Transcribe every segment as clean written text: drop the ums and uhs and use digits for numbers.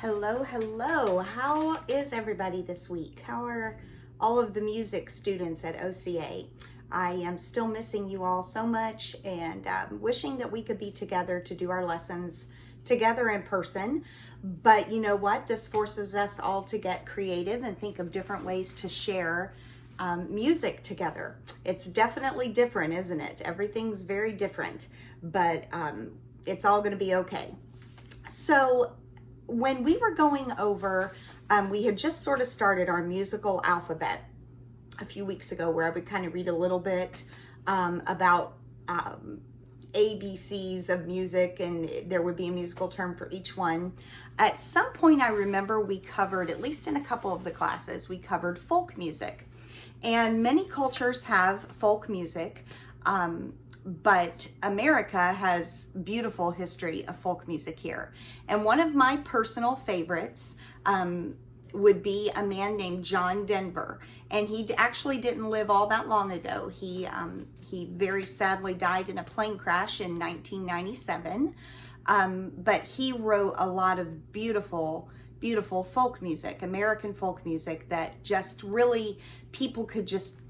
Hello, hello. How is everybody this week? How are all of the music students at OCA? I am still missing you all so much and wishing that we could be together to do our lessons together in person. But you know what? This forces us all to get creative and think of different ways to share music together. It's definitely different, isn't it? Everything's very different, but it's all going to be okay. So when we were going over, we had just sort of started our musical alphabet a few weeks ago, where I would kind of read a little bit about ABCs of music, and there would be a musical term for each one. At some point, I remember we covered, at least in a couple of the classes, we covered folk music. And many cultures have folk music, but America has beautiful history of folk music here. And one of my personal favorites would be a man named John Denver. And he actually didn't live all that long ago. He very sadly died in a plane crash in 1997. But he wrote a lot of beautiful folk music, American folk music, that just really people could just,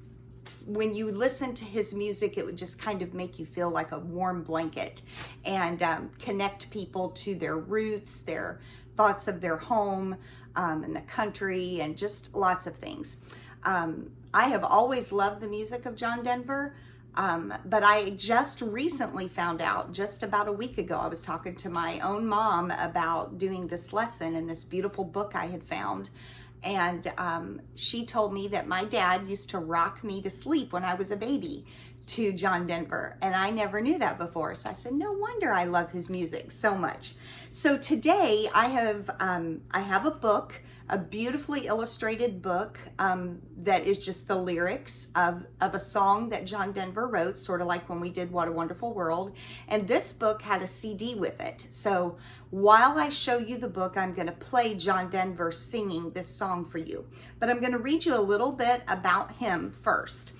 when you listen to his music, it would just kind of make you feel like a warm blanket and connect people to their roots, their thoughts of their home and the country, and just lots of things. I have always loved the music of John Denver, but I just recently found out, just about a week ago, I was talking to my own mom about doing this lesson in this beautiful book I had found. And she told me that my dad used to rock me to sleep when I was a baby to John Denver. And I never knew that before. So I said, no wonder I love his music so much. So today I have a book, a beautifully illustrated book that is just the lyrics of a song that John Denver wrote, sort of like when we did What a Wonderful World. And this book had a CD with it. So while I show you the book, I'm going to play John Denver singing this song for you. But I'm going to read you a little bit about him first.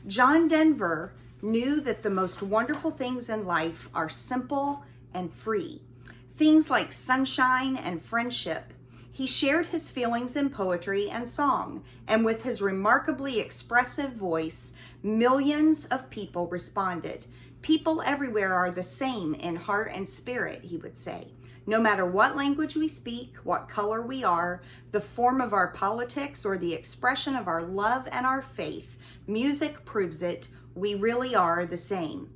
John Denver knew that the most wonderful things in life are simple and free. Things like sunshine and friendship. He shared his feelings in poetry and song, and with his remarkably expressive voice, millions of people responded. People everywhere are the same in heart and spirit, he would say. No matter what language we speak, what color we are, the form of our politics, or the expression of our love and our faith, music proves it. We really are the same.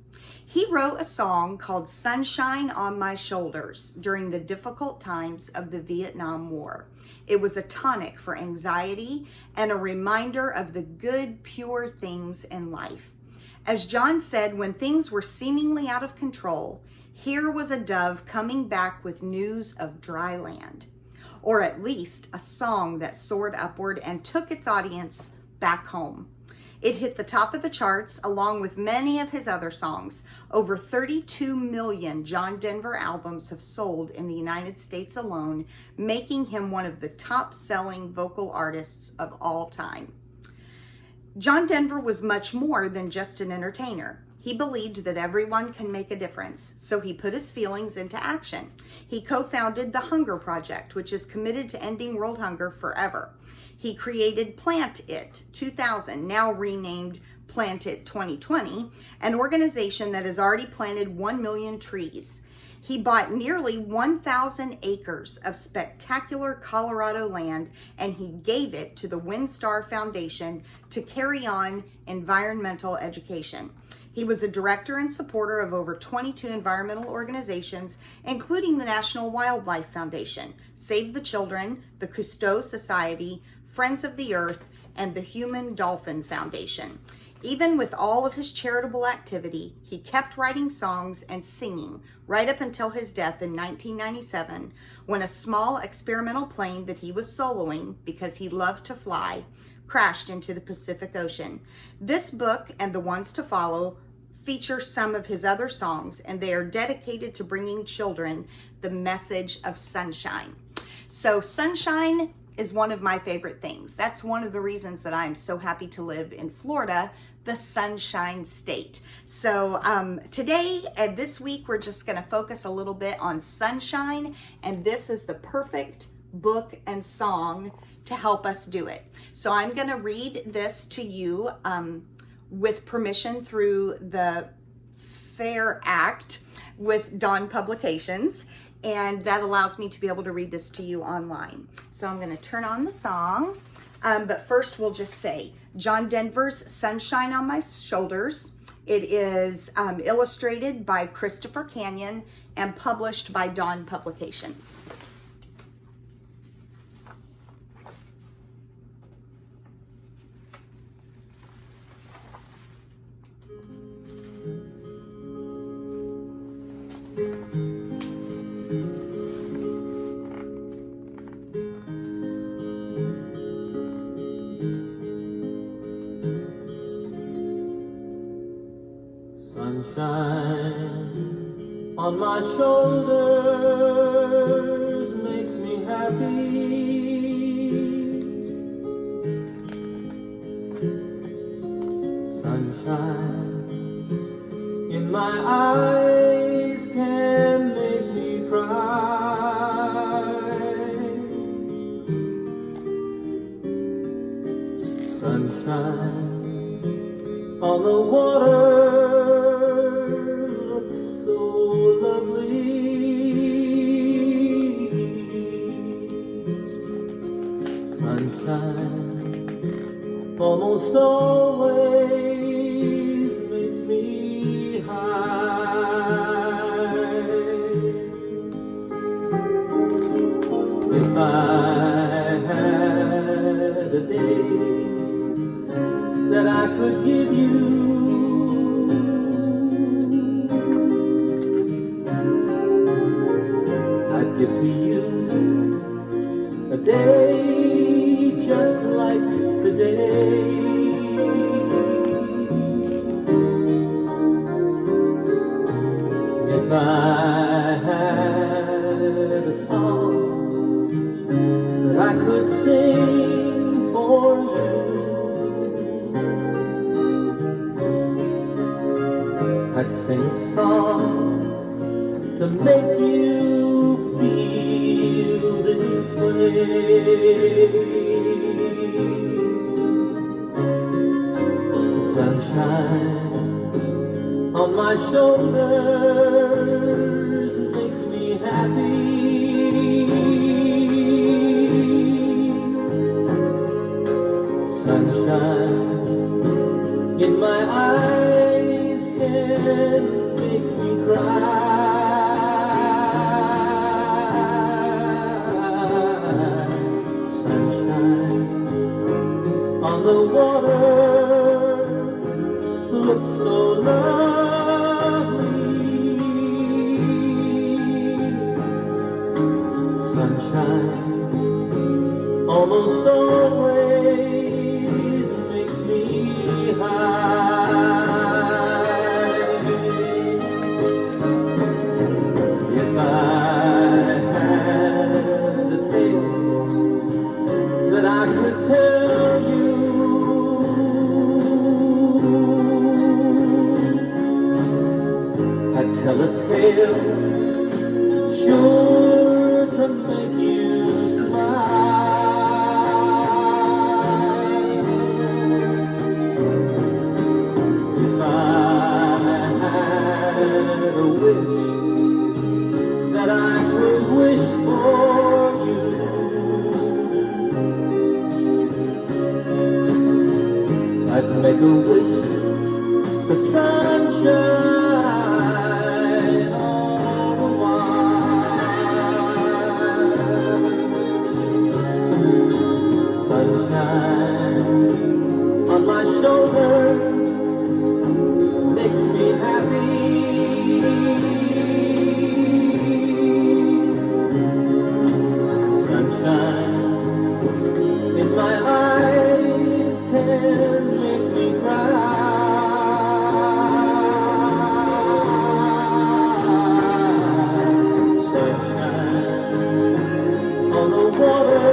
He wrote a song called Sunshine on My Shoulders during the difficult times of the Vietnam War. It was a tonic for anxiety and a reminder of the good, pure things in life. As John said, when things were seemingly out of control, here was a dove coming back with news of dry land, or at least a song that soared upward and took its audience back home. It hit the top of the charts along with many of his other songs. Over 32 million John Denver albums have sold in the United States alone, making him one of the top-selling vocal artists of all time. John Denver was much more than just an entertainer. He believed that everyone can make a difference, so he put his feelings into action. He co-founded the Hunger Project, which is committed to ending world hunger forever. He created Plant It 2000, now renamed Plant It 2020, an organization that has already planted 1 million trees. He bought nearly 1,000 acres of spectacular Colorado land, and he gave it to the WinStar Foundation to carry on environmental education. He was a director and supporter of over 22 environmental organizations, including the National Wildlife Foundation, Save the Children, the Cousteau Society, Friends of the Earth, and the Human Dolphin Foundation. Even with all of his charitable activity, he kept writing songs and singing right up until his death in 1997, when a small experimental plane that he was soloing, because he loved to fly, crashed into the Pacific Ocean. This book and the ones to follow feature some of his other songs, and they are dedicated to bringing children the message of sunshine. So sunshine is one of my favorite things. That's one of the reasons that I'm so happy to live in Florida, the Sunshine State. So today and this week, we're just gonna focus a little bit on sunshine, and this is the perfect book and song to help us do it. So I'm going to read this to you with permission through the Fair Act with Dawn Publications, and that allows me to be able to read this to you online. So I'm going to turn on the song, but first we'll just say John Denver's Sunshine on My Shoulders. It is illustrated by Christopher Canyon and published by Dawn Publications. Sunshine on my shoulders makes me happy. Sunshine in my eyes can make me cry. Sunshine on the water almost always makes me high. If I had a day that I could give you, I'd give to you a day just like today. If I had a song that I could sing for you, I'd sing a song to make you feel this way. Sunshine on my shoulders makes me happy. Sunshine in my eyes can make me cry. Sunshine on the water looks so lovely. Sunshine almost always makes me high. If I had a tale that I could tell you, tell a tale sure to make you smile. If I had a wish that I could wish for you, I'd make a wish for sunshine. On my shoulders makes me happy. Sunshine in my eyes can make me cry. Sunshine on the water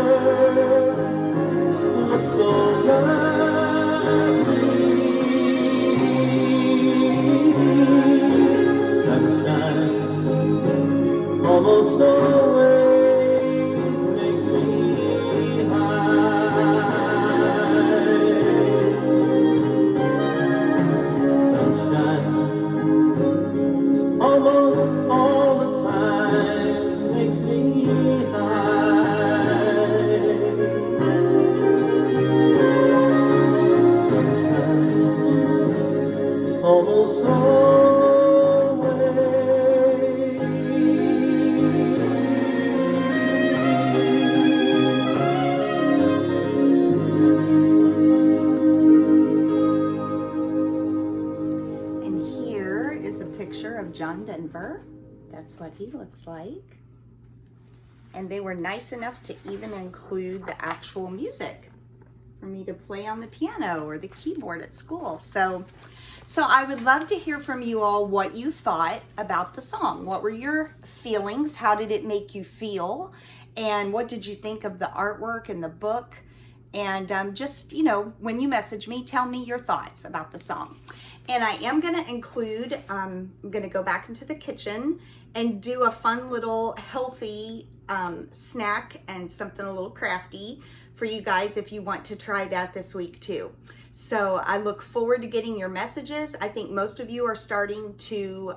looks so lovely. Sunshine almost always makes me John Denver. That's what he looks like. And they were nice enough to even include the actual music for me to play on the piano or the keyboard at school. So I would love to hear from you all what you thought about the song. What were your feelings? How did it make you feel? And what did you think of the artwork and the book? And just, you know, when you message me, tell me your thoughts about the song. And I am going to include, I'm going to go back into the kitchen and do a fun little healthy snack and something a little crafty for you guys if you want to try that this week too. So I look forward to getting your messages. I think most of you are starting to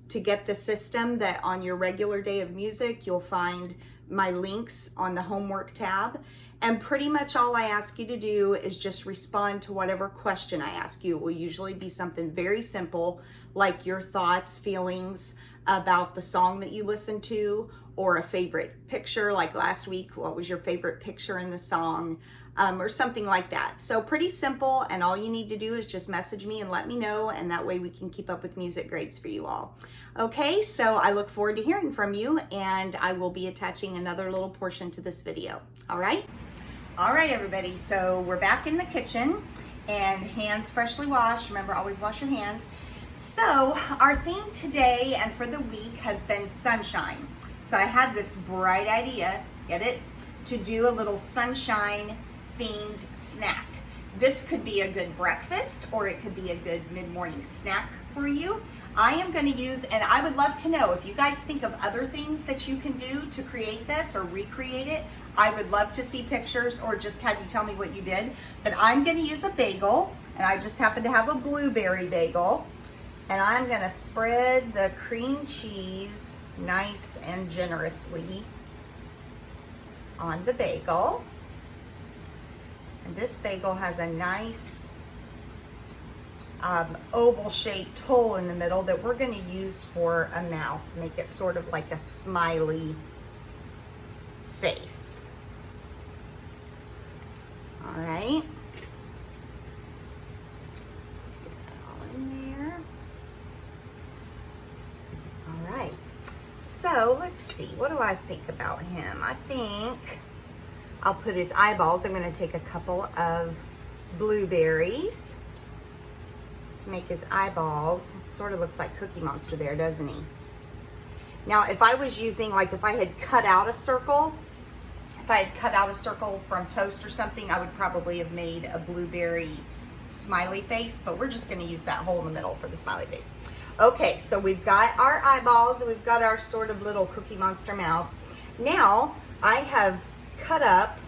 get the system that on your regular day of music, you'll find my links on the homework tab. And pretty much all I ask you to do is just respond to whatever question I ask you. It will usually be something very simple, like your thoughts, feelings about the song that you listened to, or a favorite picture, like last week, what was your favorite picture in the song, or something like that. So pretty simple, and all you need to do is just message me and let me know, and that way we can keep up with music grades for you all. Okay, so I look forward to hearing from you, and I will be attaching another little portion to this video. All right? All right, everybody, so we're back in the kitchen, and hands freshly washed. Remember, always wash your hands. So our theme today and for the week has been sunshine. So I had this bright idea, get it, to do a little sunshine themed snack. This could be a good breakfast, or it could be a good mid-morning snack for you. I am going to use, and I would love to know if you guys think of other things that you can do to create this or recreate it. I would love to see pictures or just have you tell me what you did. But I'm going to use a bagel, and I just happen to have a blueberry bagel. And I'm going to spread the cream cheese nice and generously on the bagel. And this bagel has a nice oval-shaped hole in the middle that we're going to use for a mouth. Make it sort of like a smiley face. All right. Let's get that all in there. All right. So let's see. What do I think about him? I think I'll put his eyeballs. I'm going to take a couple of blueberries to make his eyeballs. Sort of looks like Cookie Monster there, doesn't he? Now, if I was using, like if I had cut out a circle, from toast or something, I would probably have made a blueberry smiley face, but we're just going to use that hole in the middle for the smiley face. Okay, so we've got our eyeballs and we've got our sort of little Cookie Monster mouth. Now, I have cut up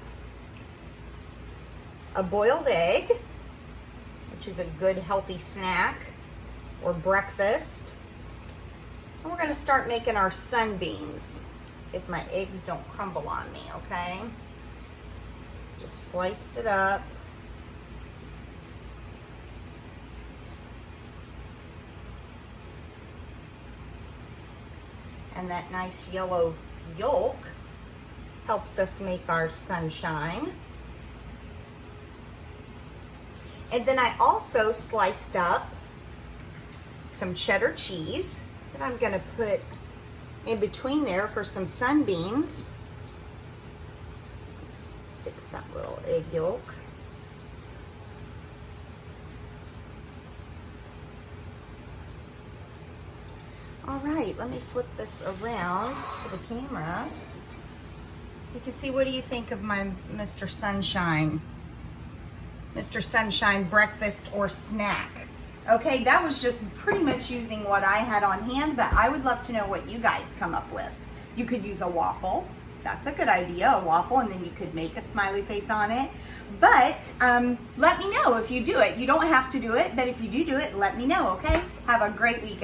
a boiled egg, which is a good healthy snack or breakfast. And we're going to start making our sunbeams if my eggs don't crumble on me, okay? Just sliced it up. And that nice yellow yolk helps us make our sunshine. And then I also sliced up some cheddar cheese that I'm going to put in between there for some sunbeams. Let's fix that little egg yolk. All right, let me flip this around to the camera so you can see. What do you think of my Mr. Sunshine? Mr. Sunshine breakfast or snack. Okay, that was just pretty much using what I had on hand, but I would love to know what you guys come up with. You could use a waffle. That's a good idea, a waffle, and then you could make a smiley face on it. But let me know if you do it. You don't have to do it, but if you do it, let me know, okay? Have a great weekend.